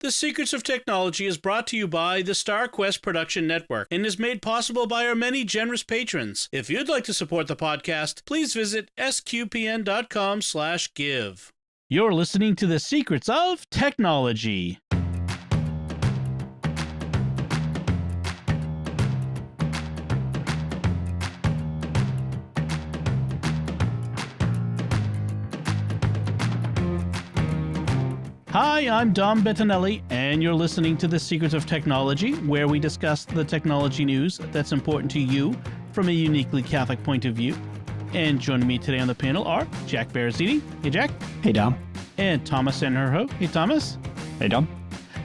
The Secrets of Technology is brought to you by the StarQuest Production Network and is made possible by our many generous patrons. If you'd like to support the podcast, please visit sqpn.com/give. You're listening to The Secrets of Technology. Hi, I'm Dom Bettinelli, and you're listening to The Secrets of Technology, where we discuss the technology news that's important to you from a uniquely Catholic point of view. And joining me today on the panel are Jack Baruzzini. Hey, Jack. Hey, Dom. And Thomas Sanjurjo. Hey, Thomas. Hey, Dom.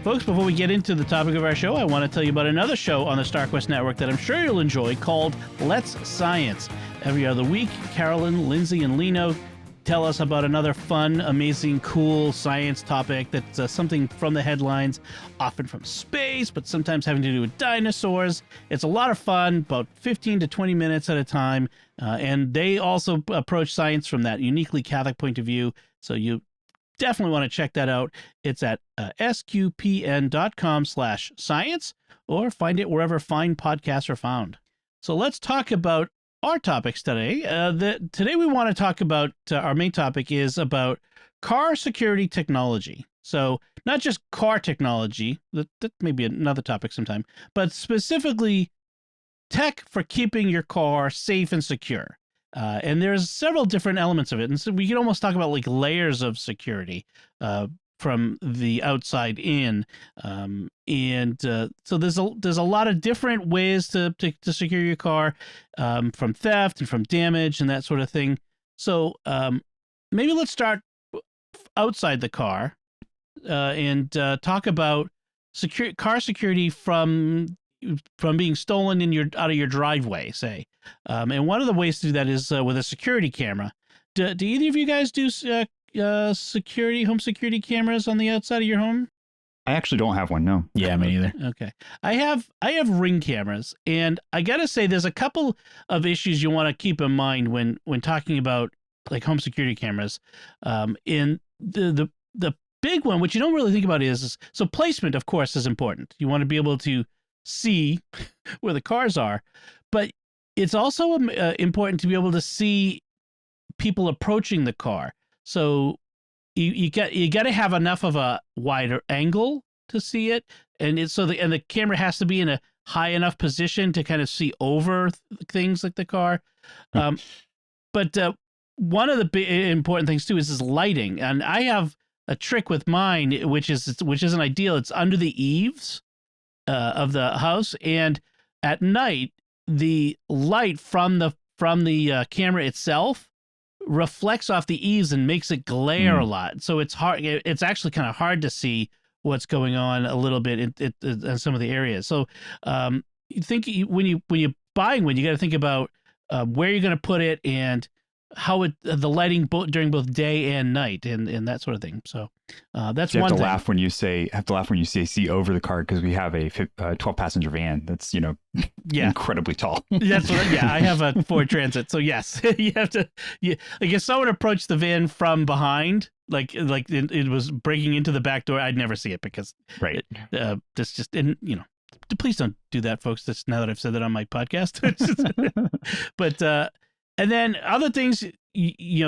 Folks, before we get into the topic of our show, I want to tell you about another show on the StarQuest Network that I'm sure you'll enjoy called Let's Science. Every other week, Carolyn, Lindsay, and Lino tell us about another fun, amazing, cool science topic that's something from the headlines, often from space, but sometimes having to do with dinosaurs. It's a lot of fun, about 15 to 20 minutes at a time, and they also approach science from that uniquely Catholic point of view, so you definitely want to check that out. It's at sqpn.com/science, or find it wherever fine podcasts are found. So let's talk about our topics today. Today we want to talk about, our main topic is about car security technology. So not just car technology, that may be another topic sometime, but specifically tech for keeping your car safe and secure. And there's several different elements of it. And so we can almost talk about like layers of security from the outside in. So there's a lot of different ways to secure your car, from theft and from damage and that sort of thing. So maybe let's start outside the car and talk about car security from being stolen out of your driveway, say. And one of the ways to do that is with a security camera. Do either of you guys do home security cameras on the outside of your home? I actually don't have one, no. Yeah, me neither. Okay. I have Ring cameras, and I gotta say there's a couple of issues you want to keep in mind when talking about like home security cameras. In the big one, which you don't really think about is so placement, of course, is important. You want to be able to see where the cars are, but it's also important to be able to see people approaching the car. So you got to have enough of a wider angle to see it, and the camera has to be in a high enough position to kind of see over things like the car. But one of the big important things too is lighting, and I have a trick with mine, which isn't ideal. It's under the eaves of the house, and at night the light from the camera itself reflects off the eaves and makes it glare a lot. So it's hard. It's actually kind of hard to see what's going on a little bit in some of the areas. So you think when you're buying one, you got to think about where you're going to put it and how the lighting during both day and night and that sort of thing. So that's one thing. I have to laugh when you say see over the car, because we have a 12-passenger van that's incredibly tall. That's what. Yeah, I have a Ford Transit, so yes, you have to. Like if someone approached the van from behind, like it was breaking into the back door, I'd never see it because right. That's just please don't do that, folks. That's now that I've said that on my podcast. But and then other things,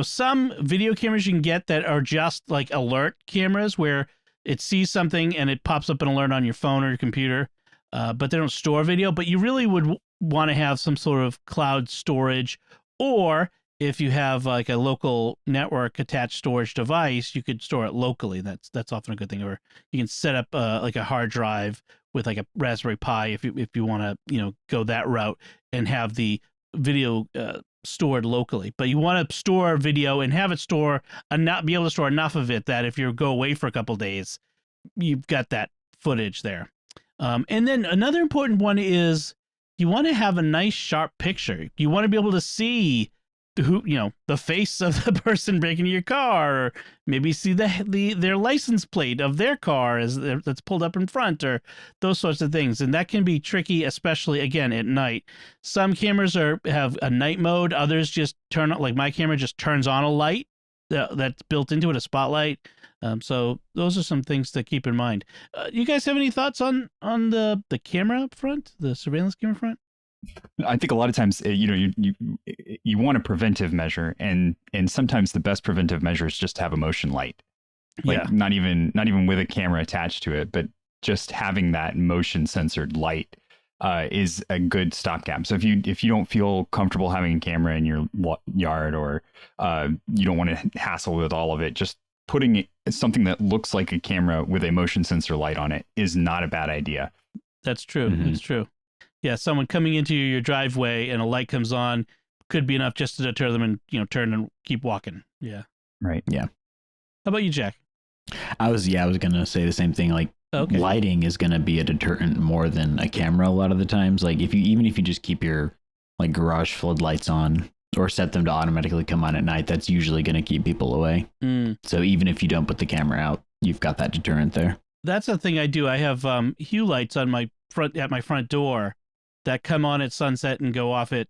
some video cameras you can get that are just like alert cameras where it sees something and it pops up an alert on your phone or your computer, but they don't store video. But you really would want to have some sort of cloud storage, or if you have like a local network attached storage device, you could store it locally. That's often a good thing. Or you can set up like a hard drive with like a Raspberry Pi if you want to go that route and have the video stored locally. But you want to store video and have it be able to store enough of it that if you go away for a couple of days, you've got that footage there. And then another important one is you want to have a nice sharp picture. You want to be able to see the face of the person breaking your car, or maybe see their license plate of their car that's pulled up in front, or those sorts of things. And that can be tricky, especially again at night. Some cameras have a night mode. Others just turn on, like my camera just turns on a light that's built into it, a spotlight. So those are some things to keep in mind. You guys have any thoughts on the camera front, the surveillance camera front? I think a lot of times, you want a preventive measure, and sometimes the best preventive measure is just to have a motion light, like not even with a camera attached to it, but just having that motion censored light is a good stopgap. So if you don't feel comfortable having a camera in your yard, or you don't want to hassle with all of it, just putting something that looks like a camera with a motion sensor light on it is not a bad idea. That's true. That's true. Yeah, someone coming into your driveway and a light comes on could be enough just to deter them and, turn and keep walking. Yeah. Right. Yeah. How about you, Jack? I was going to say the same thing. Like, lighting is going to be a deterrent more than a camera a lot of the times. Like, even if you just keep your like garage floodlights on or set them to automatically come on at night, that's usually going to keep people away. So even if you don't put the camera out, you've got that deterrent there. That's the thing I do. I have hue lights on my front door that come on at sunset and go off at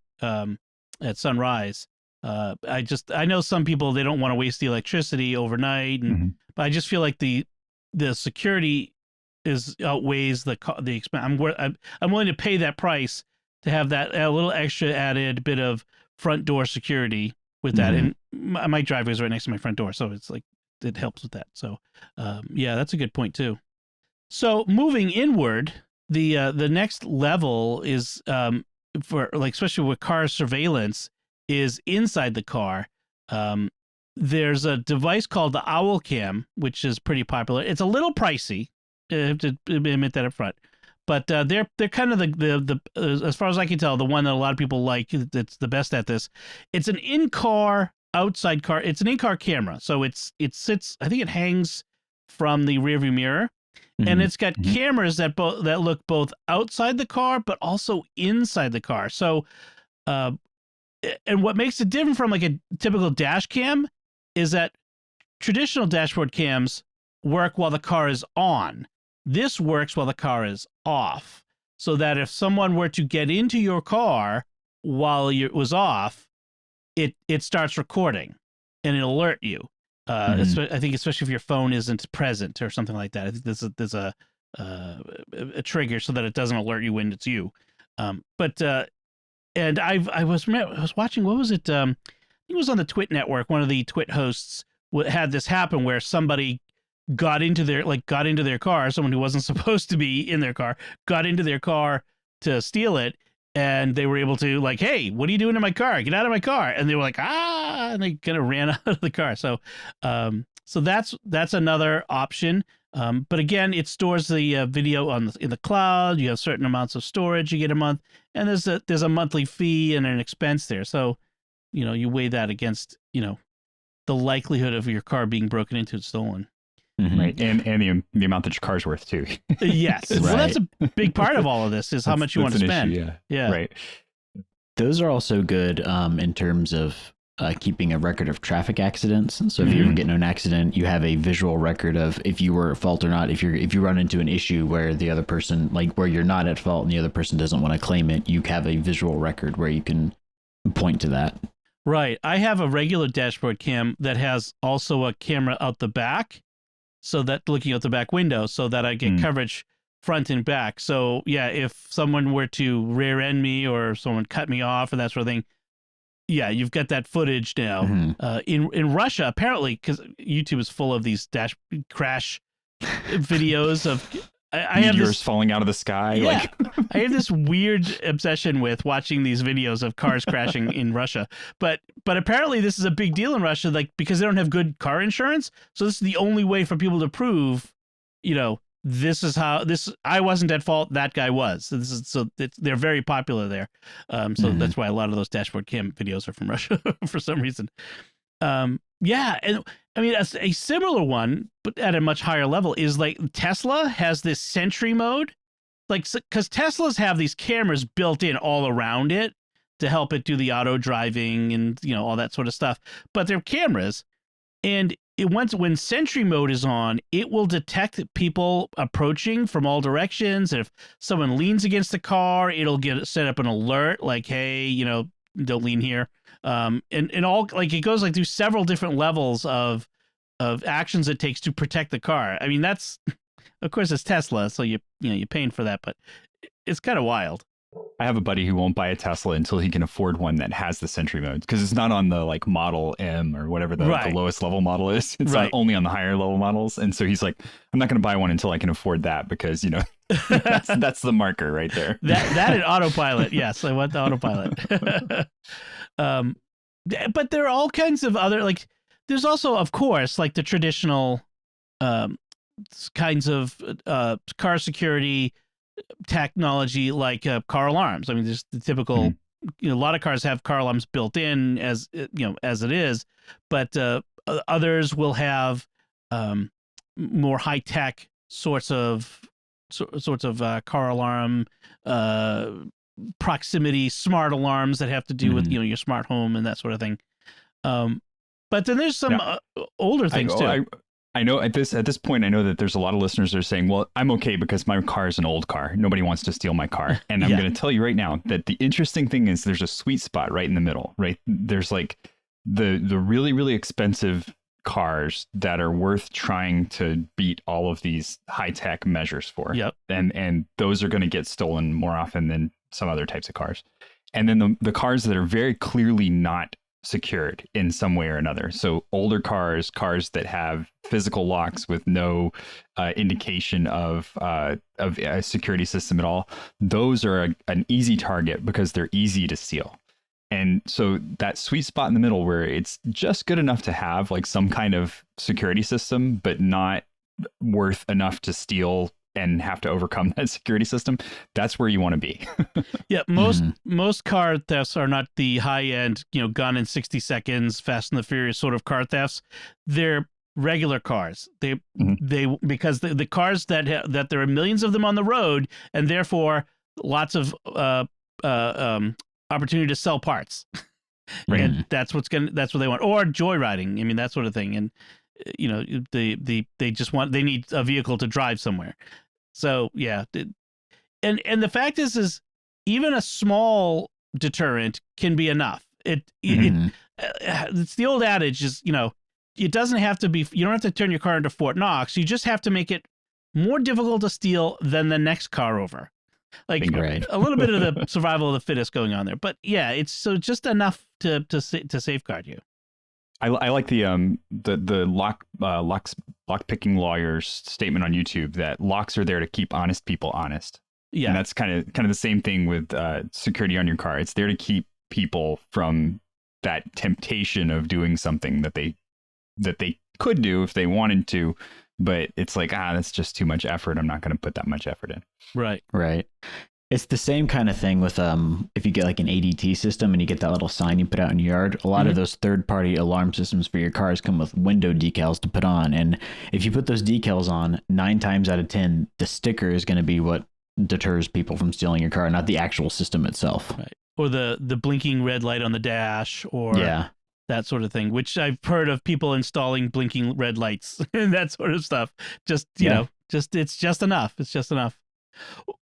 sunrise. I know some people, they don't want to waste the electricity overnight, but I just feel like the security outweighs the expense. I'm willing to pay that price to have that a little extra added bit of front door security with that. And my driveway is right next to my front door, so it's like it helps with that. So that's a good point too. So moving inward, the next level is for like, especially with car surveillance, is inside the car. There's a device called the Owl Cam, which is pretty popular. It's a little pricey, I have to admit that up front, but they're kind of the as far as I can tell, the one that a lot of people like. That's the best at this. It's an in-car, outside car. It's an in-car camera, so it sits. I think it hangs from the rearview mirror. And it's got cameras that look both outside the car but also inside the car. So, and what makes it different from like a typical dash cam is that traditional dashboard cams work while the car is on. This works while the car is off. So that if someone were to get into your car while it was off, it starts recording and it'll alert you. I think especially if your phone isn't present or something like that. I think there's a trigger so that it doesn't alert you when it's you. And I was watching, what was it? I think it was on the Twit network. One of the Twit hosts had this happen where somebody got into their car. Someone who wasn't supposed to be in their car got into their car to steal it. And they were able to like, hey, what are you doing in my car? Get out of my car. And they were like, and they kind of ran out of the car. So that's another option. But again, it stores the video in the cloud. You have certain amounts of storage you get a month, and there's a monthly fee and an expense there. So, you weigh that against, the likelihood of your car being broken into and stolen. Right. And the amount that your car's worth too. Yes. Right. Well, that's a big part of all of this is how much you want to spend. Issue, yeah. Right. Those are also good in terms of keeping a record of traffic accidents. So if you ever get in an accident, you have a visual record of if you were at fault or not. If you run into an issue where the other person, like where you're not at fault and the other person doesn't want to claim it, you have a visual record where you can point to that. Right. I have a regular dashboard cam that has also a camera out the back. So that looking out the back window so that I get coverage front and back. So yeah, if someone were to rear end me or someone cut me off and that sort of thing, yeah, you've got that footage now. In Russia, apparently, because YouTube is full of these crash videos of I have meteors falling out of the sky. Yeah, I have this weird obsession with watching these videos of cars crashing in Russia. But apparently this is a big deal in Russia, like because they don't have good car insurance. So this is the only way for people to prove, this is how I wasn't at fault. That guy was. They're very popular there. So that's why a lot of those dashboard cam videos are from Russia for some reason. Yeah, and I mean a similar one, but at a much higher level, is like Tesla has this Sentry mode, like because Teslas have these cameras built in all around it to help it do the auto driving and all that sort of stuff. But they're cameras, and when Sentry mode is on, it will detect people approaching from all directions. And if someone leans against the car, it'll set up an alert like, hey, don't lean here. And all, like, it goes like through several different levels of actions it takes to protect the car. I mean, that's, of course, it's Tesla, so you're paying for that, but it's kind of wild. I have a buddy who won't buy a Tesla until he can afford one that has the Sentry mode, because it's not on the like Model M or whatever the lowest level model is. It's not only on the higher level models. And so he's like, I'm not going to buy one until I can afford that, because, you know, that's the marker right there. That and autopilot. Yes, I want the autopilot. But there are all kinds of other, like, there's also, of course, like the traditional kinds of car security technology, like car alarms. I mean, there's the typical, a lot of cars have car alarms built in as it is, but others will have more high tech sorts of car alarm, proximity smart alarms that have to do with your smart home and that sort of thing. But then there's some older things too. I know at this point, I know that there's a lot of listeners that are saying, well, I'm okay because my car is an old car. Nobody wants to steal my car. And I'm going to tell you right now that the interesting thing is there's a sweet spot right in the middle, right? There's like the really, really expensive cars that are worth trying to beat all of these high tech measures for. Yep. And those are going to get stolen more often than some other types of cars. And then the cars that are very clearly not secured in some way or another. So older cars that have physical locks with no indication of a security system at all, those are an easy target because they're easy to steal. And so that sweet spot in the middle where it's just good enough to have like some kind of security system, but not worth enough to steal and have to overcome that security system, that's where you want to be. Yeah, most car thefts are not the high end, gone in 60 seconds, Fast and the Furious sort of car thefts. They're regular cars. They because the cars that there are millions of them on the road, and therefore lots of opportunity to sell parts. Right. And that's what they want, or joyriding. I mean, that sort of thing. And they need a vehicle to drive somewhere. So yeah, and the fact is even a small deterrent can be enough. It's the old adage is, it doesn't have to be, you don't have to turn your car into Fort Knox. You just have to make it more difficult to steal than the next car over. Like a little bit of the survival of the fittest going on there. But yeah, it's so just enough to safeguard you. I like the lock picking lawyer's statement on YouTube that locks are there to keep honest people honest. Yeah, and that's kind of the same thing with security on your car. It's there to keep people from that temptation of doing something that they could do if they wanted to, but it's like that's just too much effort. I'm not going to put that much effort in. Right. It's the same kind of thing with if you get like an ADT system and you get that little sign you put out in your yard. A lot of those third-party alarm systems for your cars come with window decals to put on, and if you put those decals on, 9 times out of 10, the sticker is going to be what deters people from stealing your car, not the actual system itself. Right. Or the blinking red light on the dash, or that sort of thing. Which I've heard of people installing blinking red lights and that sort of stuff. Just it's just enough. It's just enough.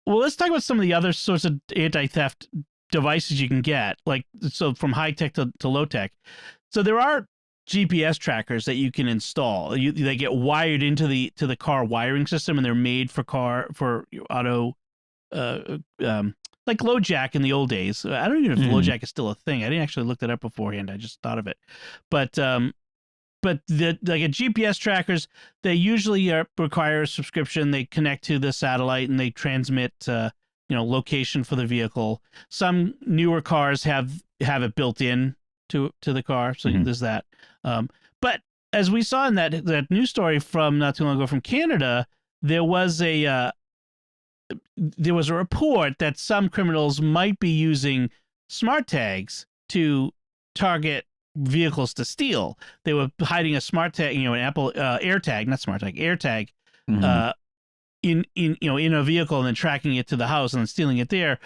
Well, let's talk about some of the other sorts of anti-theft devices you can get, like from high tech to low tech. So there are GPS trackers that you can install. They get wired into the car wiring system, and they're made for auto, like LoJack in the old days. I don't even know if LoJack is still a thing. I didn't actually look that up beforehand. I just thought of it, but like a GPS trackers, they usually require a subscription. They connect to the satellite and they transmit, location for the vehicle. Some newer cars have it built in to the car, so there's that. But as we saw in that news story from not too long ago from Canada, there was a report that some criminals might be using smart tags to target vehicles to steal. They were hiding a smart tag, an Apple AirTag, not smart tag, AirTag, in a vehicle, and then tracking it to the house and then stealing it there.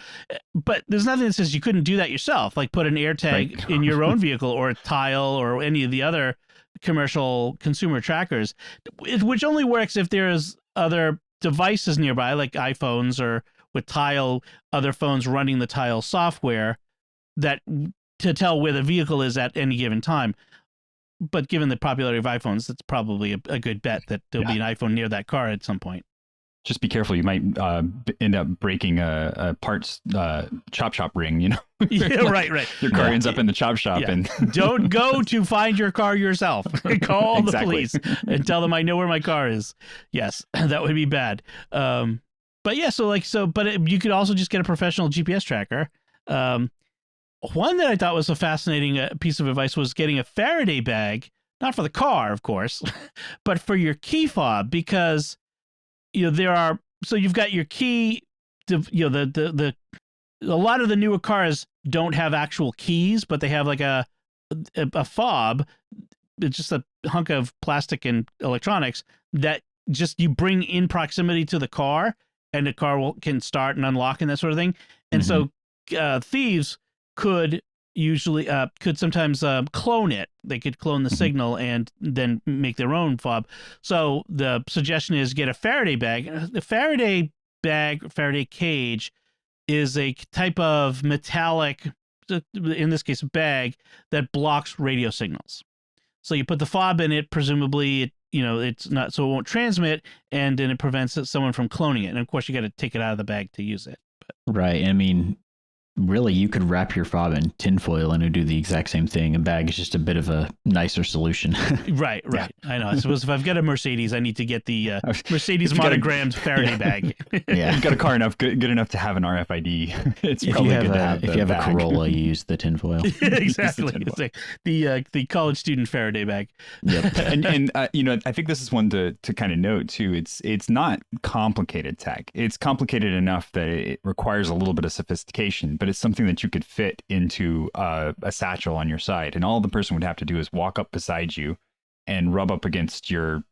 But there's nothing that says you couldn't do that yourself, like put an AirTag in your own vehicle or a Tile or any of the other commercial consumer trackers, which only works if there's other devices nearby, like iPhones or with Tile, other phones running the Tile software that to tell where the vehicle is at any given time. But given the popularity of iPhones, that's probably a good bet that there'll be an iPhone near that car at some point. Just be careful. You might end up breaking a parts chop shop ring, you know? Yeah, right. Your car ends up in the chop shop. Yeah. And Don't go to find your car yourself. Call the police and tell them I know where my car is. Yes, that would be bad. But yeah, you could also just get a professional GPS tracker. One that I thought was a fascinating piece of advice was getting a Faraday bag, not for the car, of course, but for your key fob, because you've got your key. A lot of the newer cars don't have actual keys, but they have like a fob. It's just a hunk of plastic and electronics that just you bring in proximity to the car, and the car can start and unlock and that sort of thing. And so thieves could sometimes clone it. They could clone the signal and then make their own fob. So the suggestion is get a Faraday bag. The Faraday cage is a type of metallic, in this case, bag that blocks radio signals. So you put the fob in it, presumably it's not, so it won't transmit, and then it prevents someone from cloning it. And of course, you got to take it out of the bag to use it. Right. I mean, really, you could wrap your fob in tinfoil and it would do the exact same thing. A bag is just a bit of a nicer solution. Right. Yeah. I know. I suppose if I've got a Mercedes, I need to get the Mercedes monogrammed Faraday bag. Yeah. You've got a car good enough to have an RFID. It's probably good to have if you have a Corolla, you use the tinfoil. Exactly. It's like the college student Faraday bag. Yep. and I think this is one to kind of note too. It's not complicated tech. It's complicated enough that it requires a little bit of sophistication, but it's something that you could fit into a satchel on your side, and all the person would have to do is walk up beside you and rub up against your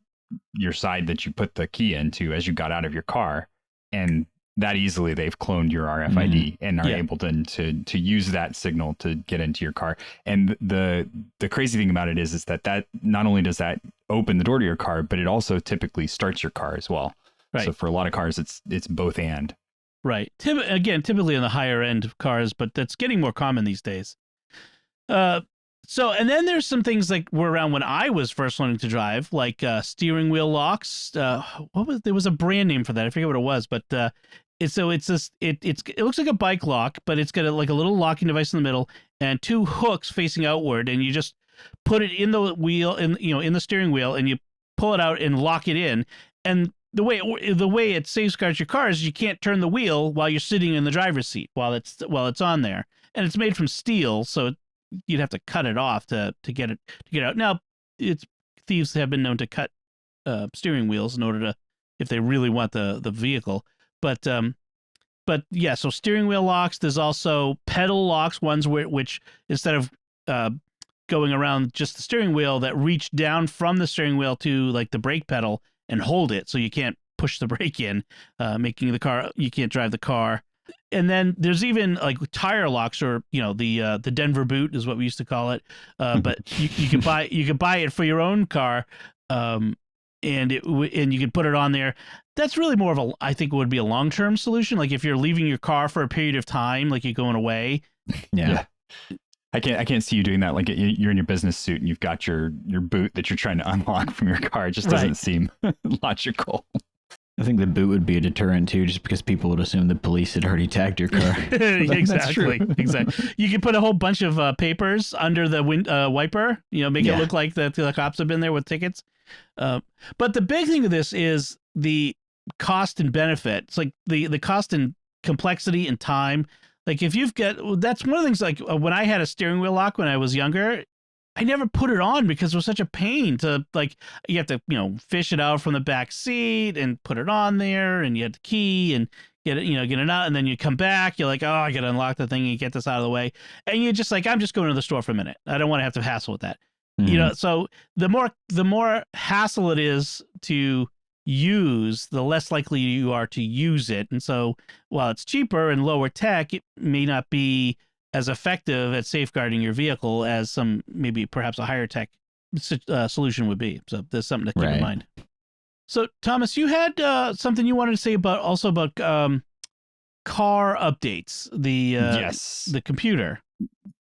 side that you put the key into as you got out of your car, and that easily they've cloned your RFID and are able then to use that signal to get into your car. And the crazy thing about it is that not only does that open the door to your car, but it also typically starts your car as well. Right. So for a lot of cars, it's both and. Right. Typically in the higher end of cars, but that's getting more common these days. And then there's some things like were around when I was first learning to drive, like steering wheel locks. There was a brand name for that. I forget what it was, but it looks like a bike lock, but it's got a little locking device in the middle and two hooks facing outward, and you just put it in the wheel, in the steering wheel, and you pull it out and lock it in. And the way it safeguards your car is you can't turn the wheel while you're sitting in the driver's seat while it's on there, and it's made from steel, so you'd have to cut it off to get out. Now, thieves have been known to cut steering wheels in order to, if they really want the vehicle, but yeah. So steering wheel locks. There's also pedal locks, ones which instead of going around just the steering wheel, that reach down from the steering wheel to like the brake pedal and hold it, so you can't push the brake in, making you can't drive the car. And then there's even like tire locks, or the Denver boot is what we used to call it. But you can buy it for your own car, and you can put it on there. That's really more of I think it would be a long-term solution. Like if you're leaving your car for a period of time, like you're going away. Yeah. I can't see you doing that. Like you're in your business suit and you've got your boot that you're trying to unlock from your car. It just doesn't seem logical. I think the boot would be a deterrent too, just because people would assume the police had already tagged your car. Exactly. You could put a whole bunch of papers under the wiper. Make it look like the cops have been there with tickets. But the big thing of this is the cost and benefit. It's like the cost and complexity and time. Like that's one of the things, like when I had a steering wheel lock when I was younger, I never put it on because it was such a pain to, like, you have to, fish it out from the back seat and put it on there, and you had the key and get it out, and then you come back, you're like, oh, I got to unlock the thing and get this out of the way. And you're just like, I'm just going to the store for a minute. I don't want to have to hassle with that. So the more hassle it is to use, the less likely you are to use it. And so while it's cheaper and lower tech, it may not be as effective at safeguarding your vehicle as perhaps a higher tech solution would be. So there's something to keep in mind. So Thomas, you had something you wanted to say about car updates, the computer.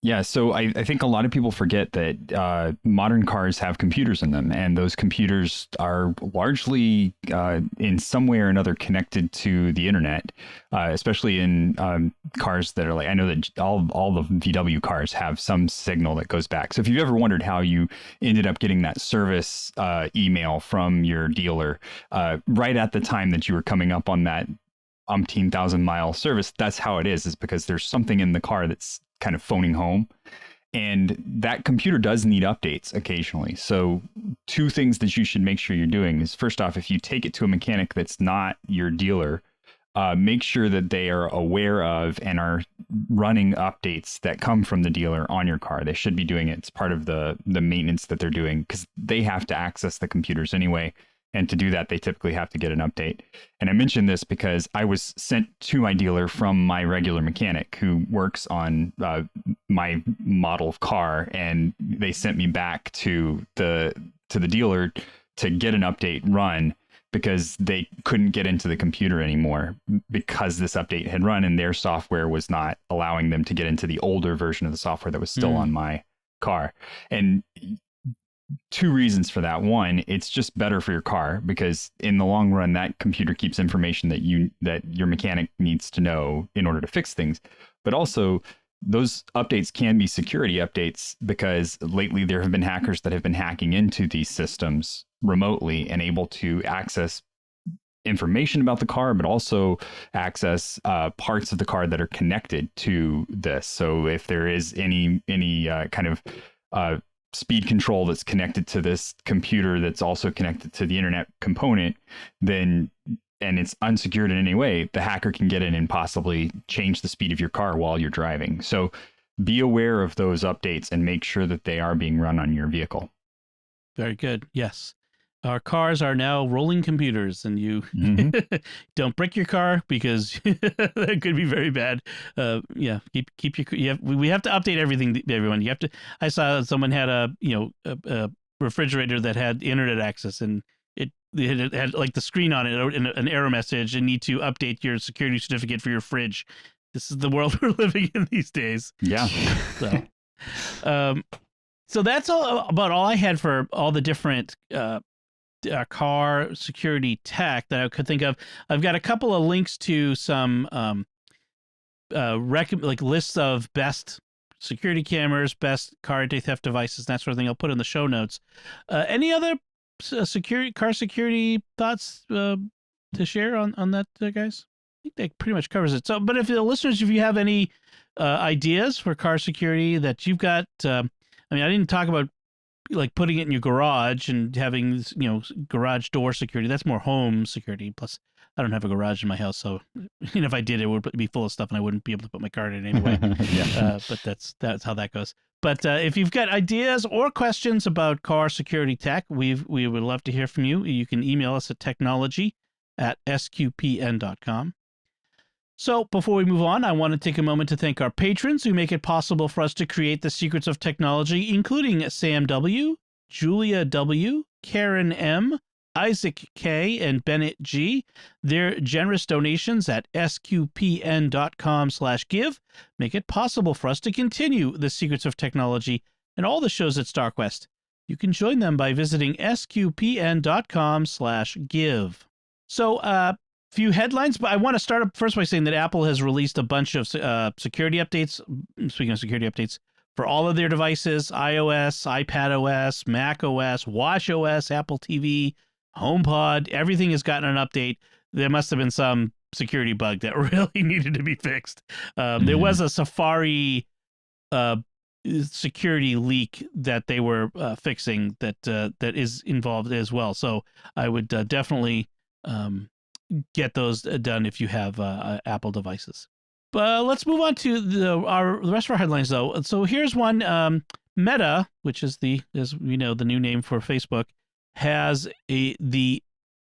Yeah, so I think a lot of people forget that modern cars have computers in them, and those computers are largely in some way or another connected to the internet, especially in cars that are like, I know that all the VW cars have some signal that goes back. So if you've ever wondered how you ended up getting that service email from your dealer right at the time that you were coming up on that umpteen thousand mile service, that's how it is because there's something in the car that's kind of phoning home. And that computer does need updates occasionally. So two things that you should make sure you're doing is, first off, if you take it to a mechanic that's not your dealer, make sure that they are aware of and are running updates that come from the dealer on your car. They should be doing it. It's part of the maintenance that they're doing because they have to access the computers anyway. And to do that, they typically have to get an update. And I mention this because I was sent to my dealer from my regular mechanic who works on my model of car, and they sent me back to the dealer to get an update run because they couldn't get into the computer anymore because this update had run and their software was not allowing them to get into the older version of the software that was still on my car. And two reasons for that. One, it's just better for your car because in the long run, that computer keeps information that your mechanic needs to know in order to fix things. But also, those updates can be security updates because lately there have been hackers that have been hacking into these systems remotely and able to access information about the car, but also access parts of the car that are connected to this. So if there is any kind of speed control that's connected to this computer that's also connected to the internet component, then, and it's unsecured in any way, the hacker can get in and possibly change the speed of your car while you're driving. So be aware of those updates and make sure that they are being run on your vehicle. Very good. Yes. Our cars are now rolling computers, and you don't break your car because that could be very bad. Yeah, keep your. We have to update everything, everyone. You have to. I saw someone had a refrigerator that had internet access, and it had like the screen on it, an error message, and need to update your security certificate for your fridge. This is the world we're living in these days. Yeah. So that's about all I had for all the different car security tech that I could think of. I've got a couple of links to some lists of best security cameras, best car anti-theft devices, that sort of thing. I'll put in the show notes. Any other car security thoughts to share on that, guys? I think that pretty much covers it. So, but if the listeners, if you have any ideas for car security that you've got, I didn't talk about like putting it in your garage and having, garage door security. That's more home security. Plus, I don't have a garage in my house, so if I did, it would be full of stuff, and I wouldn't be able to put my car in it anyway. But that's how that goes. But if you've got ideas or questions about car security tech, we would love to hear from you. You can email us at technology@sqpn.com. So before we move on, I want to take a moment to thank our patrons who make it possible for us to create the secrets of technology, including Sam W., Julia W., Karen M., Isaac K., and Bennett G. Their generous donations at sqpn.com/give make it possible for us to continue the secrets of technology and all the shows at StarQuest. You can join them by visiting sqpn.com/give. So, few headlines, but I want to start up first by saying that Apple has released a bunch of security updates. Speaking of security updates, for all of their devices: iOS, iPadOS, macOS, watchOS, Apple TV, HomePod. Everything has gotten an update. There must have been some security bug that really needed to be fixed. There was a Safari security leak that they were fixing that is involved as well. So I would definitely get those done if you have Apple devices. But let's move on to the rest of our headlines, though. So here's one. Meta, which is as we know, the new name for Facebook, has the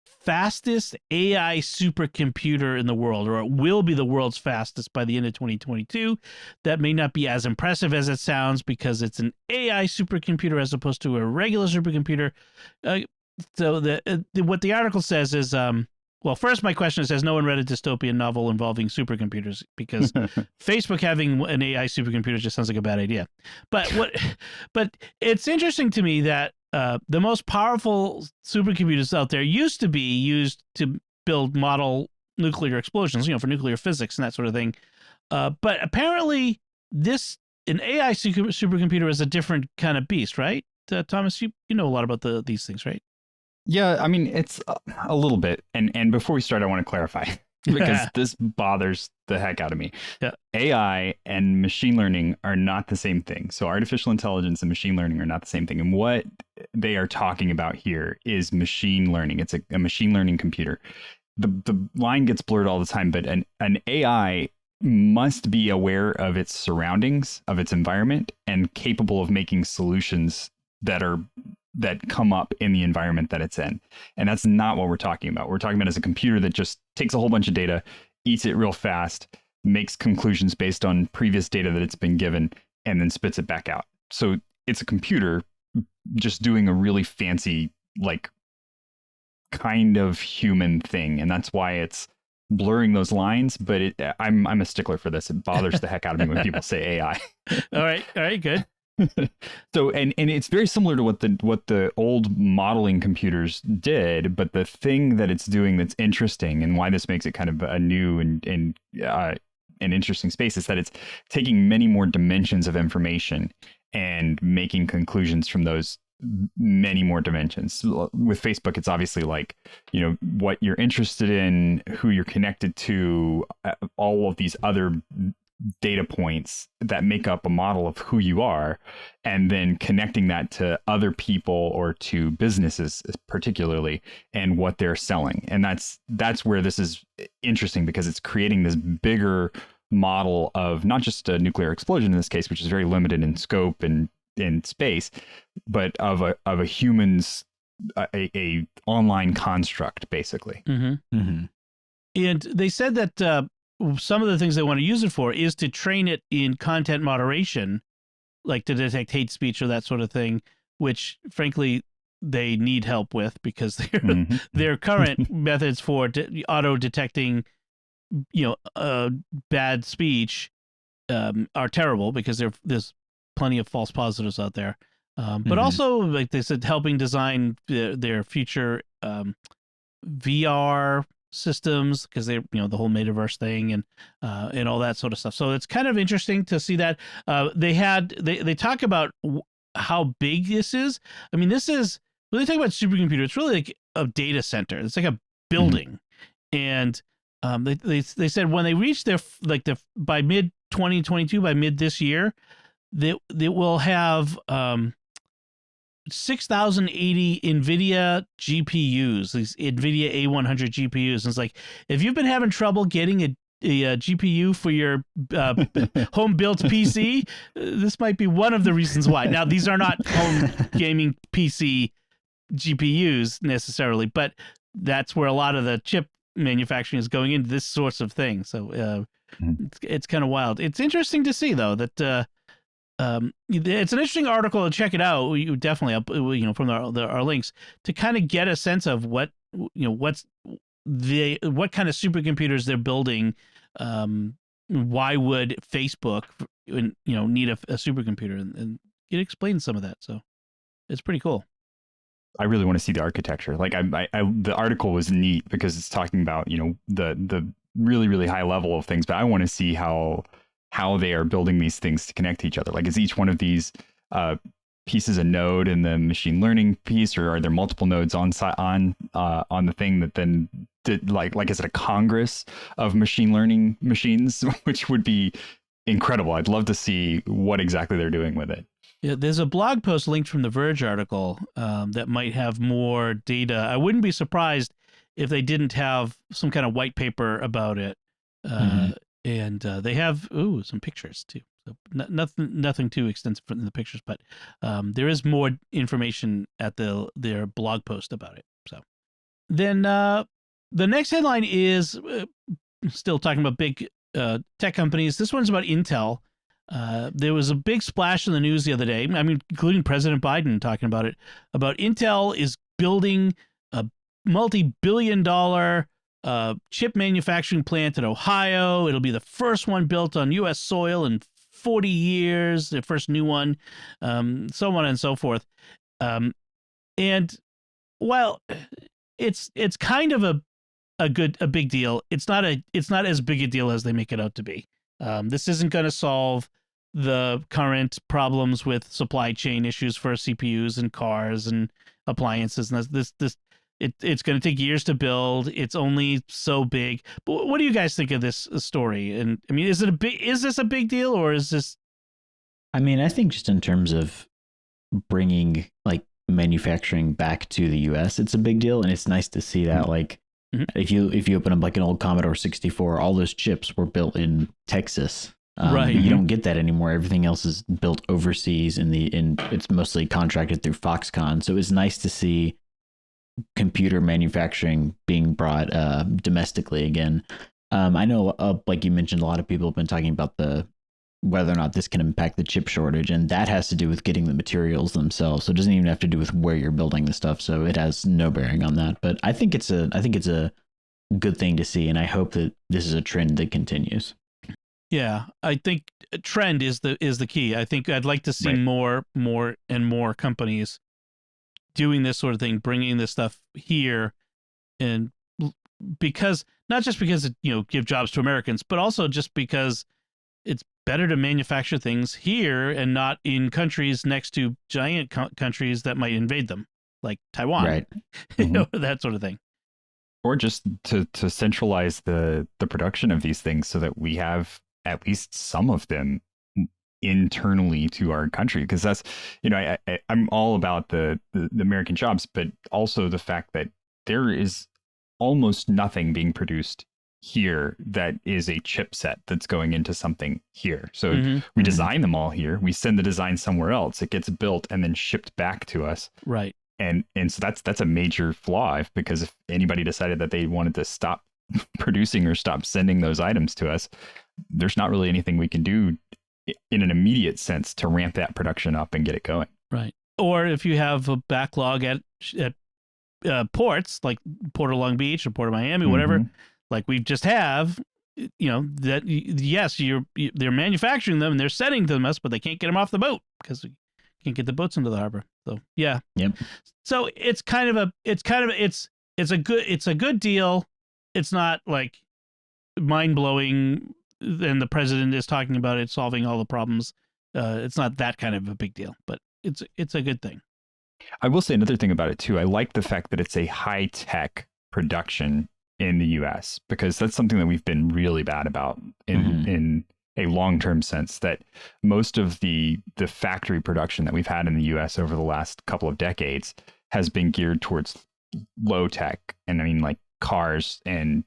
fastest AI supercomputer in the world, or it will be the world's fastest by the end of 2022. That may not be as impressive as it sounds because it's an AI supercomputer as opposed to a regular supercomputer. So what the article says is Well, first, my question is: has no one read a dystopian novel involving supercomputers? Because Facebook having an AI supercomputer just sounds like a bad idea. But but it's interesting to me that the most powerful supercomputers out there used to be used to build model nuclear explosions, for nuclear physics and that sort of thing. But apparently, an AI supercomputer is a different kind of beast, right? Thomas, you know a lot about these things, right? Yeah, I mean, it's a little bit. And before we start, I want to clarify because this bothers the heck out of me. Yeah. AI and machine learning are not the same thing. So artificial intelligence and machine learning are not the same thing. And what they are talking about here is machine learning. It's a machine learning computer. The line gets blurred all the time, but an AI must be aware of its surroundings, of its environment, and capable of making solutions that come up in the environment that it's in. And that's not what we're talking about. We're talking about as a computer that just takes a whole bunch of data, eats it real fast, makes conclusions based on previous data that it's been given, and then spits it back out. So it's a computer just doing a really fancy, like, kind of human thing. And that's why it's blurring those lines. But I'm a stickler for this. It bothers the heck out of me when people say AI. All right, good. So and it's very similar to what the old modeling computers did, but the thing that it's doing that's interesting and why this makes it kind of a new and an interesting space is that it's taking many more dimensions of information and making conclusions from those many more dimensions. With Facebook, it's obviously like, what you're interested in, who you're connected to, all of these other data points that make up a model of who you are, and then connecting that to other people or to businesses particularly, and what they're selling. And that's where this is interesting, because it's creating this bigger model of not just a nuclear explosion in this case, which is very limited in scope and in space, but of a human's a online construct, basically. Mm-hmm. Mm-hmm. And they said that some of the things they want to use it for is to train it in content moderation, like to detect hate speech or that sort of thing, which frankly they need help with, because their current methods for auto detecting, bad speech are terrible, because there's plenty of false positives out there. But also, like they said, helping design their future VR systems, because they're the whole metaverse thing and all that sort of stuff. So it's kind of interesting to see that they talk about how big this is. I mean, this is when they talk about supercomputer, it's really like a data center. It's like a building, and they said when they reach by mid 2022, by mid this year, they will have 6,080 NVIDIA GPUs, these NVIDIA A100 GPUs. And it's like, if you've been having trouble getting a GPU for your home-built PC, this might be one of the reasons why. Now, these are not home gaming PC GPUs necessarily, but that's where a lot of the chip manufacturing is going into this sorts of thing. So it's kind of wild. It's interesting to see, though, that it's an interesting article to check it out. You definitely from our links to kind of get a sense of what kind of supercomputers they're building. Why would Facebook need a supercomputer, and it explains some of that. So it's pretty cool. I really want to see the architecture. Like the article was neat because it's talking about the really, really high level of things, but I want to see how they are building these things to connect to each other. Like, is each one of these pieces a node in the machine learning piece, or are there multiple nodes on the thing that then did like is it a congress of machine learning machines, which would be incredible. I'd love to see what exactly they're doing with it. Yeah, there's a blog post linked from the Verge article that might have more data. I wouldn't be surprised if they didn't have some kind of white paper about it. And they have some pictures too. So nothing too extensive in the pictures, but there is more information at their blog post about it. So then the next headline is still talking about big tech companies. This one's about Intel. There was a big splash in the news the other day. I mean, including President Biden talking about it. About Intel is building a multi-billion-dollar chip manufacturing plant in Ohio. It'll be the first one built on U.S. soil in 40 years, the first new one, so on and so forth. And while it's kind of a big deal, it's not as big a deal as they make it out to be. This isn't going to solve the current problems with supply chain issues for CPUs and cars and appliances. And it's going to take years to build. It's only so big. But what do you guys think of this story? And I mean, is this a big deal, or is this? I mean, I think just in terms of bringing like manufacturing back to the US, it's a big deal. And it's nice to see that, like, if you open up like an old Commodore 64, all those chips were built in Texas. Right. You don't get that anymore. Everything else is built overseas and it's mostly contracted through Foxconn. So it's nice to see computer manufacturing being brought domestically again. I know, like you mentioned, a lot of people have been talking about whether or not this can impact the chip shortage, and that has to do with getting the materials themselves. So it doesn't even have to do with where you're building the stuff. So it has no bearing on that. But I think it's a good thing to see, and I hope that this is a trend that continues. Yeah, I think a trend is the key. I think I'd like to see more and more companies doing this sort of thing, bringing this stuff here, and because not just because it give jobs to Americans, but also just because it's better to manufacture things here and not in countries next to giant countries that might invade them, like Taiwan, right? That sort of thing. Or just to centralize the production of these things so that we have at least some of them internally to our country, because that's I'm all about the American jobs, but also the fact that there is almost nothing being produced here that is a chipset that's going into something here. So we design them all here, we send the design somewhere else, it gets built and then shipped back to us, right? And so that's a major flaw, because if anybody decided that they wanted to stop producing or stop sending those items to us, there's not really anything we can do in an immediate sense to ramp that production up and get it going. Right. Or if you have a backlog at ports like Port of Long Beach or Port of Miami, whatever, like we just have, that yes, they're manufacturing them and they're sending them to us, but they can't get them off the boat because we can't get the boats into the harbor. So yeah. Yep. So it's a good deal. It's not like mind blowing. And the president is talking about it solving all the problems. It's not that kind of a big deal, but it's a good thing. I will say another thing about it too. I like the fact that it's a high tech production in the U.S., because that's something that we've been really bad about in a long term sense. That most of the factory production that we've had in the U.S. over the last couple of decades has been geared towards low tech, and I mean like cars and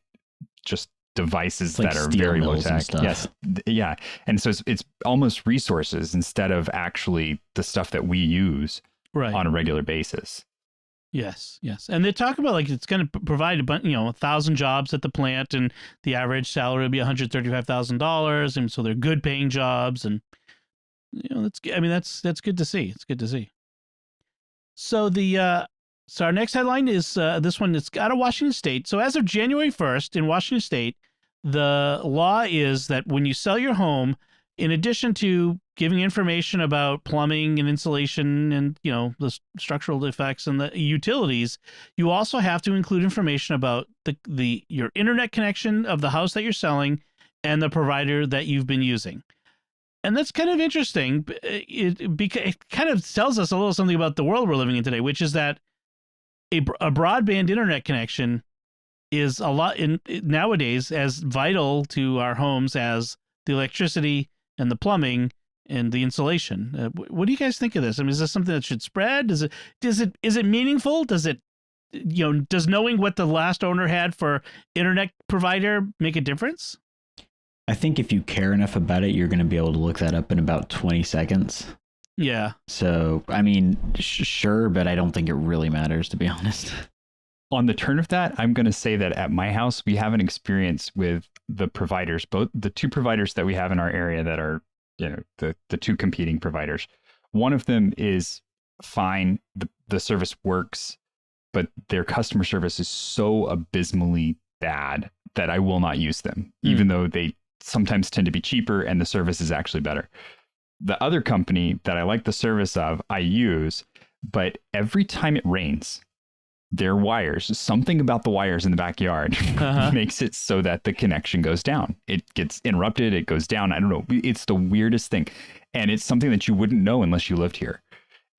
just devices like that are very low tech. Yes. Yeah. And so it's almost resources instead of actually the stuff that we use on a regular basis. Yes. And they talk about like it's going to provide 1,000 jobs at the plant, and the average salary will be $135,000, and so they're good paying jobs, and that's good to see. It's good to see. So so our next headline is this one. It's out of Washington State. So as of January 1st in Washington State, the law is that when you sell your home, in addition to giving information about plumbing and insulation and the structural defects and the utilities, you also have to include information about your internet connection of the house that you're selling and the provider that you've been using. And that's kind of interesting. It kind of tells us a little something about the world we're living in today, which is that a broadband internet connection is a lot nowadays as vital to our homes as the electricity and the plumbing and the insulation. What do you guys think of this? I mean, is this something that should spread? Is it meaningful? Does knowing what the last owner had for internet provider make a difference? I think if you care enough about it, you're going to be able to look that up in about 20 seconds. Yeah. So, I mean, sure, but I don't think it really matters, to be honest. On the turn of that, I'm going to say that at my house, we have an experience with the providers, both the two providers that we have in our area that are, the two competing providers. One of them is fine. The service works, but their customer service is so abysmally bad that I will not use them, even though they sometimes tend to be cheaper and the service is actually better. The other company that I like the service of, I use, but every time it rains, their wires, something about the wires in the backyard makes it so that the connection goes down. It gets interrupted. It goes down. I don't know. It's the weirdest thing. And it's something that you wouldn't know unless you lived here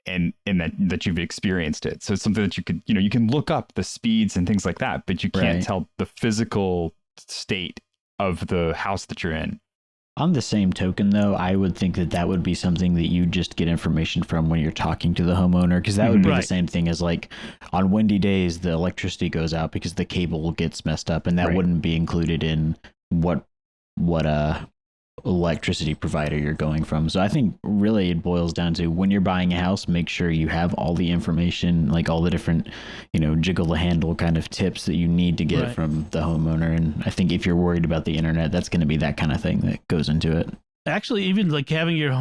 and that you've experienced it. So it's something that you could, you can look up the speeds and things like that, but you can't tell the physical state of the house that you're in. On the same token, though, I would think that would be something that you just get information from when you're talking to the homeowner, because that would be the same thing as like on windy days, the electricity goes out because the cable gets messed up, and that wouldn't be included in what electricity provider you're going from. So I think really it boils down to when you're buying a house, make sure you have all the information, like all the different, jiggle the handle kind of tips that you need to get from the homeowner. And I think if you're worried about the internet, that's going to be that kind of thing that goes into it. Actually, even like having your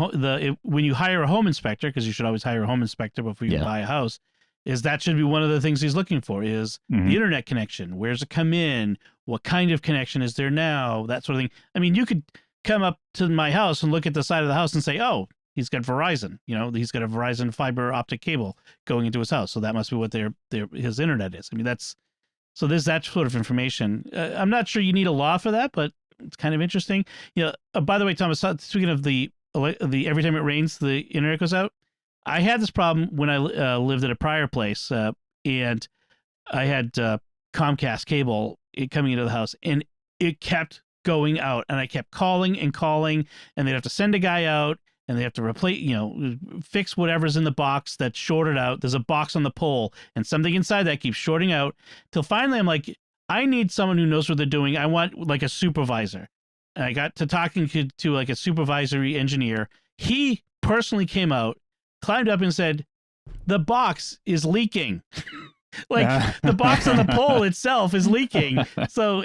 when you hire a home inspector, because you should always hire a home inspector before you buy a house, that should be one of the things he's looking for is the internet connection. Where's it come in? What kind of connection is there now? That sort of thing. I mean, you could come up to my house and look at the side of the house and say, oh, he's got Verizon. He's got a Verizon fiber optic cable going into his house. So that must be what his internet is. I mean, so there's that sort of information. I'm not sure you need a law for that, but it's kind of interesting. By the way, Thomas, speaking of the every time it rains, the internet goes out. I had this problem when I lived at a prior place, and I had Comcast cable coming into the house, and it kept going out, and I kept calling, and they'd have to send a guy out, and they have to replace, fix whatever's in the box that's shorted out. There's a box on the pole, and something inside that keeps shorting out, till finally I'm like, I need someone who knows what they're doing. I want like a supervisor. And I got to talking to like a supervisory engineer. He personally came out, climbed up and said, the box is leaking. The box on the pole itself is leaking. So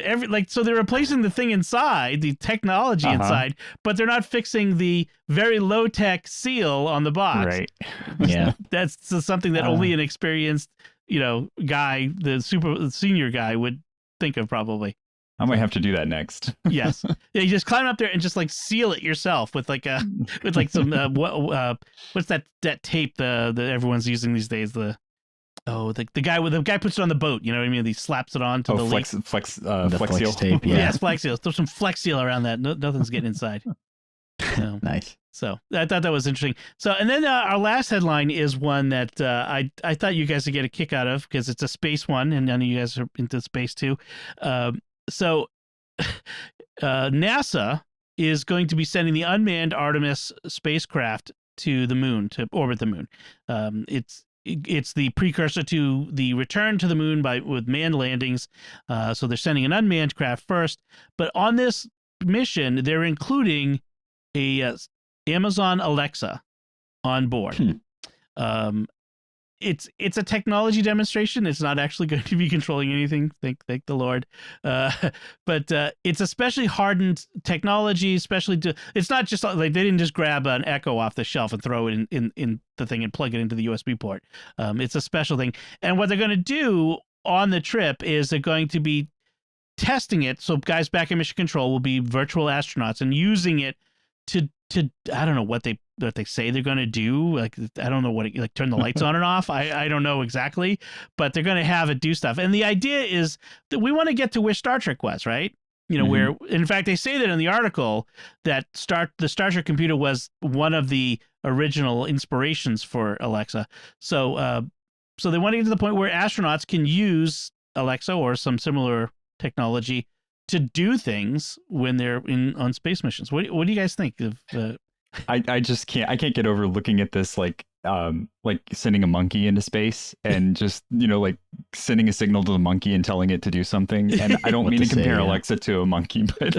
so they're replacing the thing inside, the technology inside, but they're not fixing the very low tech seal on the box. Right. Yeah. That's something that only an experienced, guy, the senior guy would think of probably. I might have to do that next. Yes. Yeah, you just climb up there and just like seal it yourself with like some what's that tape that everyone's using these days, the guy puts it on the boat, you know what I mean? He slaps it on to the flex seal tape. Yeah. Yes, flex seal. Throw some flex seal around that. Nothing's getting inside. Nice. So I thought that was interesting. So, and then our last headline is one that I thought you guys would get a kick out of because it's a space one, and none of you guys are into space too. So NASA is going to be sending the unmanned Artemis spacecraft to the moon, to orbit the moon. It's the precursor to the return to the moon with manned landings. So they're sending an unmanned craft first, but on this mission, they're including a Amazon Alexa on board. It's a technology demonstration. It's not actually going to be controlling anything. Thank the Lord. But it's especially hardened technology, it's not just like they didn't just grab an Echo off the shelf and throw it in the thing and plug it into the USB port. It's a special thing. And what they're going to do on the trip is they're going to be testing it. So guys back in Mission Control will be virtual astronauts and using it to I don't know what they say they're going to do. Like, I don't know turn the lights on and off. I don't know exactly, but they're going to have it do stuff. And the idea is that we want to get to where Star Trek was, right? Where, in fact, they say that in the article that the Star Trek computer was one of the original inspirations for Alexa. So they want to get to the point where astronauts can use Alexa or some similar technology to do things when they're on space missions. What do you guys think of? I just can't. I can't get over looking at this like sending a monkey into space and just like sending a signal to the monkey and telling it to do something. And I don't mean to compare Alexa to a monkey, but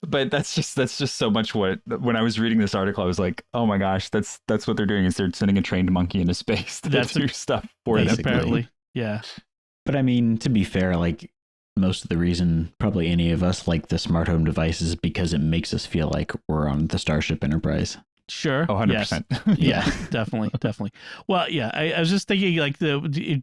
but that's just so much when I was reading this article, I was like, oh my gosh, that's what they're doing is they're sending a trained monkey into space to do stuff for them. Apparently, yeah. But I mean, to be fair, like, most of the reason probably any of us like the smart home devices is because it makes us feel like we're on the Starship Enterprise. Sure. Oh, 100%. Yeah, definitely. Well, yeah, I was just thinking like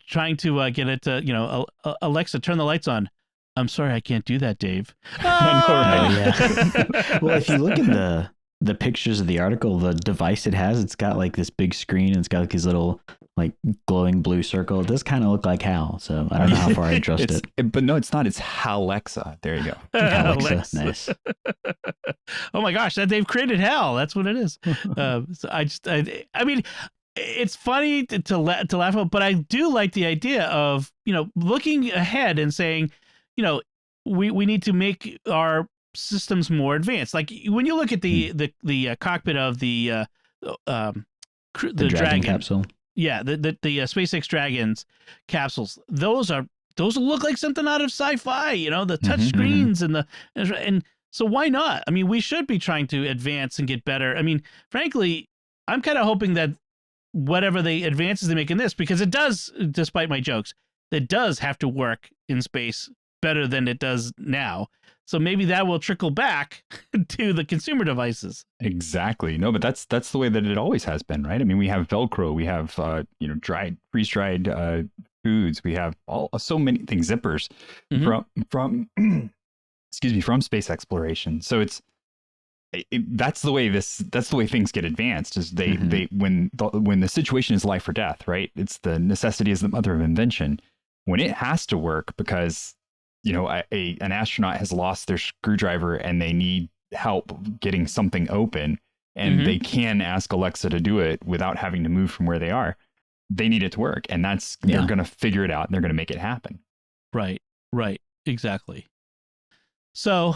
trying to get it to, Alexa, turn the lights on. I'm sorry, I can't do that, Dave. Yeah. Well, if you look at the pictures of the article, the device it has, it's got like this big screen and it's got like these little like glowing blue circle. It does kind of look like HAL, so I don't know how far I trust it. But no, it's not. It's Alexa. There you go. Alexa. Nice. Oh my gosh, that they've created HAL. That's what it is. So I mean, it's funny to laugh about, but I do like the idea of, looking ahead and saying, we need to make our systems more advanced. Like when you look at the cockpit of the Dragon capsule. Yeah, the SpaceX Dragons capsules. Those look like something out of sci-fi. The touch screens and so why not? I mean, we should be trying to advance and get better. I mean, frankly, I'm kind of hoping that whatever the advances they make in this, because it does, despite my jokes, it does have to work in space better than it does now. So maybe that will trickle back to the consumer devices. Exactly. No, but that's the way that it always has been, right? I mean, we have Velcro, we have freeze-dried foods, we have so many things, zippers from excuse me, from space exploration. So that's the way things get advanced. Is when the situation is life or death, right? It's the necessity is the mother of invention. When it has to work because an astronaut has lost their screwdriver and they need help getting something open, and they can ask Alexa to do it without having to move from where they are. They need it to work, and they're going to figure it out and they're going to make it happen. Right, exactly. So,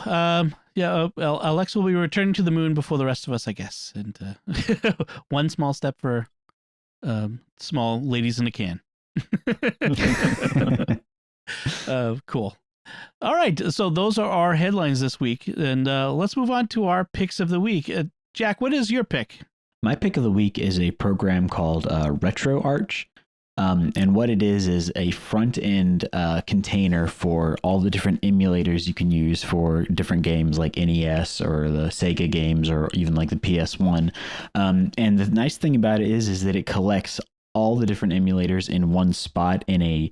Alexa will be returning to the moon before the rest of us, I guess. And one small step for small ladies in a can. Cool. All right. So those are our headlines this week. And let's move on to our picks of the week. Jack, what is your pick? My pick of the week is a program called RetroArch. And what it is a front-end container for all the different emulators you can use for different games like NES or the Sega games or even like the PS1. And the nice thing about it is that it collects all the different emulators in one spot in a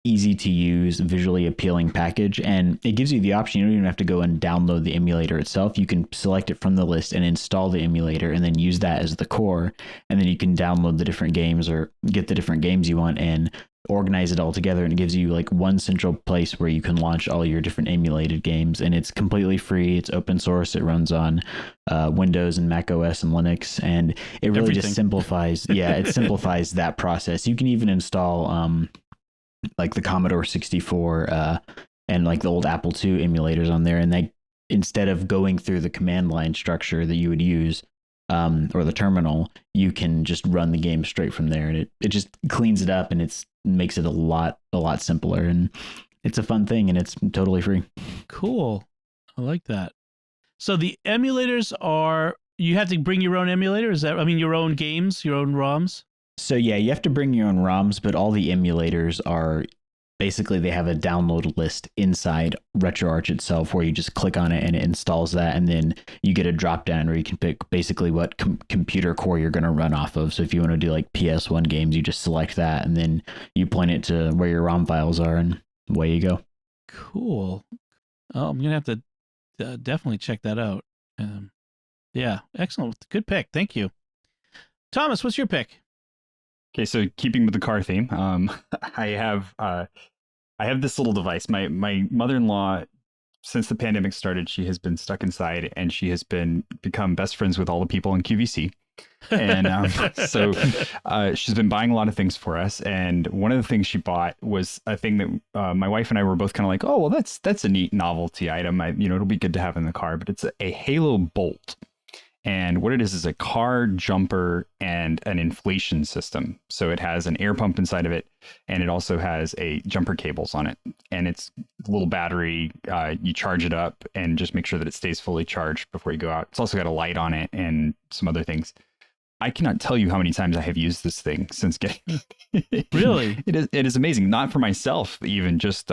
easy to use, visually appealing package. And it gives you the option. You don't even have to go and download the emulator itself. You can select it from the list and install the emulator and then use that as the core. And then you can download the different games or get the different games you want and organize it all together. And it gives you like one central place where you can launch all your different emulated games. And it's completely free. It's open source. It runs on Windows and Mac OS and Linux. And it really just simplifies. It simplifies that process. You can even install like the Commodore 64 and like the old Apple II emulators on there. And they, instead of going through the command line structure that you would use or the terminal, you can just run the game straight from there. And it just cleans it up and it makes it a lot simpler. And it's a fun thing and it's totally free. Cool. I like that. So the emulators you have to bring your own emulator? Your own games, your own ROMs? So yeah, you have to bring your own ROMs, but all the emulators are basically, they have a download list inside RetroArch itself where you just click on it and it installs that. And then you get a drop down where you can pick basically what computer core you're going to run off of. So if you want to do like PS1 games, you just select that and then you point it to where your ROM files are and away you go. Cool. Oh, I'm going to have to definitely check that out. Yeah, excellent. Good pick. Thank you. Thomas, what's your pick? Okay, so keeping with the car theme, I have this little device. My mother-in-law, since the pandemic started, she has been stuck inside, and she has become best friends with all the people in QVC. And so she's been buying a lot of things for us. And one of the things she bought was a thing that my wife and I were both kind of like, oh, well, that's a neat novelty item. It'll be good to have in the car. But it's a Halo Bolt. And what it is a car jumper and an inflation system. So it has an air pump inside of it, and it also has a jumper cables on it. And it's a little battery. You charge it up and just make sure that it stays fully charged before you go out. It's also got a light on it and some other things. I cannot tell you how many times I have used this thing since getting it. Really? It is amazing. Not for myself, even just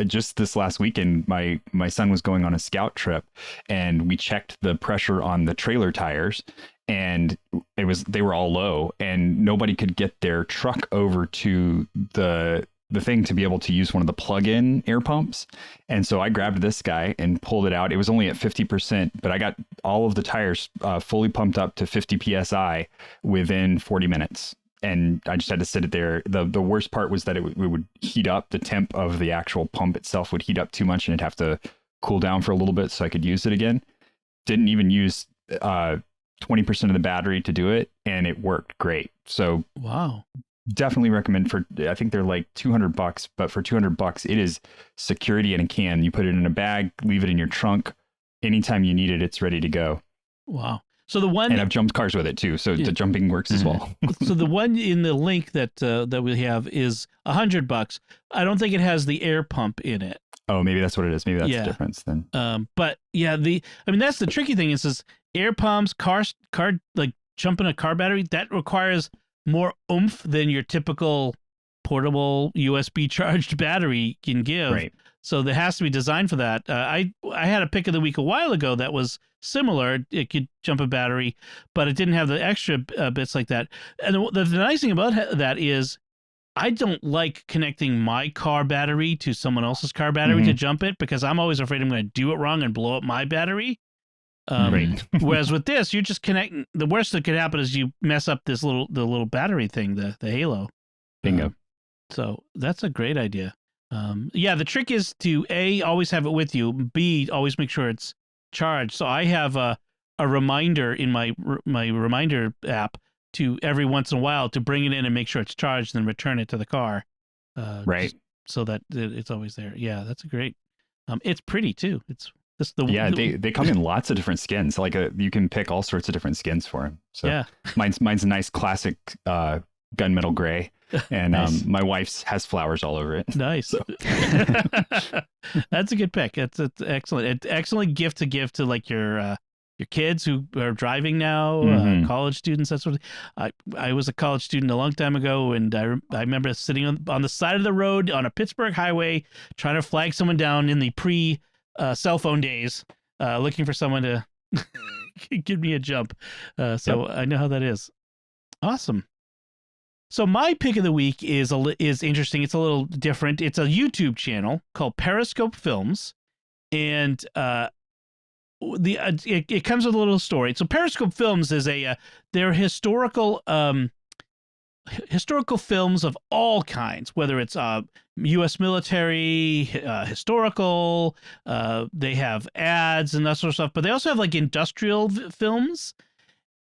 just this last weekend, my son was going on a scout trip, and we checked the pressure on the trailer tires, and they were all low, and nobody could get their truck over to the thing to be able to use one of the plug-in air pumps. And so I grabbed this guy and pulled it out. It was only at 50%, but I got all of the tires fully pumped up to 50 psi within 40 minutes. And I just had to sit it there. The worst part was that it would heat up. The temp of the actual pump itself would heat up too much, and it'd have to cool down for a little bit so I could use it again. Didn't even use 20% of the battery to do it, and it worked great. So wow. Definitely recommend I think they're like $200, but for $200, it is security in a can. You put it in a bag, leave it in your trunk. Anytime you need it, it's ready to go. Wow. So the one, and I've jumped cars with it too. So the jumping works as well. So the one in the link that we have is $100. I don't think it has the air pump in it. Oh, maybe that's what it is. Maybe that's the difference then. But yeah, that's the tricky thing is air pumps, car, like jumping a car battery, that requires more oomph than your typical portable USB charged battery can give. Right. So there has to be designed for that. I had a pick of the week a while ago that was similar. It could jump a battery, but it didn't have the extra bits like that. And the nice thing about that is I don't like connecting my car battery to someone else's car battery to jump it, because I'm always afraid I'm going to do it wrong and blow up my battery. Right. Whereas with this, you're just connecting. The worst that could happen is you mess up the little battery thing, the Halo. Bingo. So that's a great idea. The trick is to A, always have it with you. B, always make sure it's charged. So I have a reminder in my reminder app to every once in a while to bring it in and make sure it's charged, and return it to the car. Right. So that it's always there. Yeah, that's a great. It's pretty too. They come in lots of different skins. Like you can pick all sorts of different skins for them. So yeah. mine's a nice classic gunmetal gray, and nice. My wife's has flowers all over it. Nice. So. That's a good pick. It's excellent. Excellent gift to give to like your kids who are driving now, college students. That sort of. I was a college student a long time ago, and I remember sitting on the side of the road on a Pittsburgh highway trying to flag someone down in the pre cell phone days, looking for someone to give me a jump. So yep. I know how that is. Awesome. So my pick of the week is interesting. It's a little different. It's a YouTube channel called Periscope Films, and it comes with a little story. So Periscope Films is they're historical films of all kinds, whether it's U.S. military, historical, they have ads and that sort of stuff, but they also have like industrial films.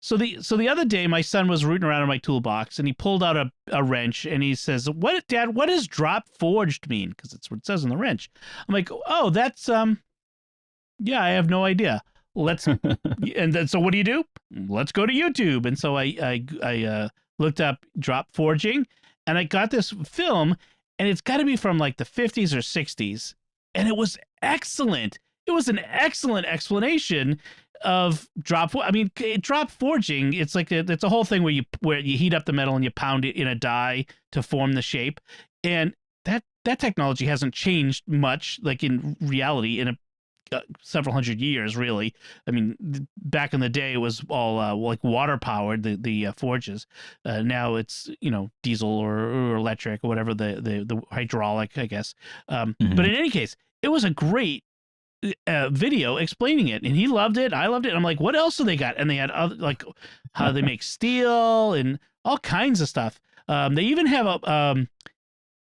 So the other day, my son was rooting around in my toolbox, and he pulled out a wrench, and he says, Dad, what does drop forged mean? Because it's what it says on the wrench. I'm like, oh, that's, yeah, I have no idea. And then, so what do? Let's go to YouTube. And so I looked up drop forging, and I got this film, and it's got to be from like the 50s or 60s, and it was excellent. It was an excellent explanation of drop forging. It's like it's a whole thing where you heat up the metal and you pound it in a die to form the shape, and that technology hasn't changed much, like in reality, in several hundred years, really. I mean, back in the day, it was all like water powered, the forges. Now it's diesel or electric or whatever, the hydraulic, I guess. But in any case, it was a great video explaining it, and he loved it. I loved it. I'm like, what else do they got? And they had other, like how they make steel and all kinds of stuff. They even have a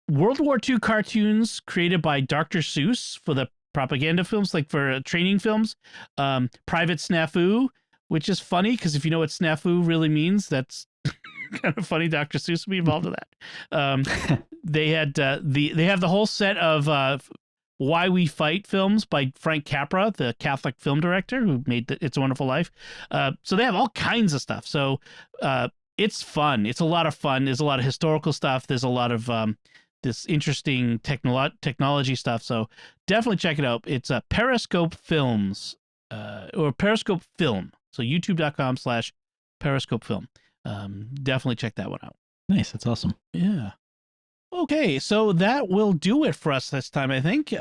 World War II cartoons created by Dr. Seuss for the propaganda films, like for training films. Private Snafu, which is funny because if you know what snafu really means, that's kind of funny. Dr. Seuss would be involved in that. They had they have the whole set of Why We Fight films by Frank Capra, the Catholic film director who made It's a Wonderful Life. So they have all kinds of stuff. So it's fun. It's a lot of fun. There's a lot of historical stuff. There's a lot of this interesting technology stuff. So definitely check it out. It's Periscope Films or Periscope Film. So youtube.com/Periscope Film. Definitely check that one out. Nice. That's awesome. Yeah. Okay, so that will do it for us this time, I think.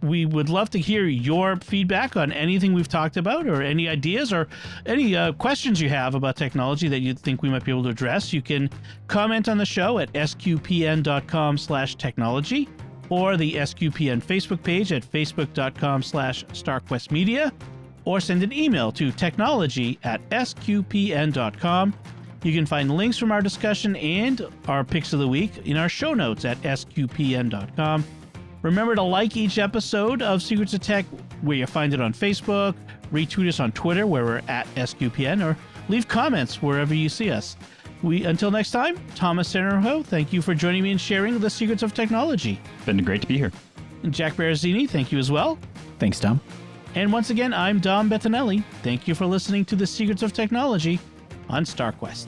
We would love to hear your feedback on anything we've talked about, or any ideas or any questions you have about technology that you think we might be able to address. You can comment on the show at sqpn.com/technology, or the SQPN Facebook page at facebook.com/StarQuestMedia, or send an email to technology@sqpn.com. You can find links from our discussion and our picks of the week in our show notes at sqpn.com. Remember to like each episode of Secrets of Tech where you find it on Facebook, retweet us on Twitter where we're at SQPN, or leave comments wherever you see us. Until next time, Thomas Sanjurjo, thank you for joining me and sharing the secrets of technology. Been great to be here. And Jack Baruzzini, thank you as well. Thanks, Tom. And once again, I'm Dom Bettinelli. Thank you for listening to the Secrets of Technology on StarQuest.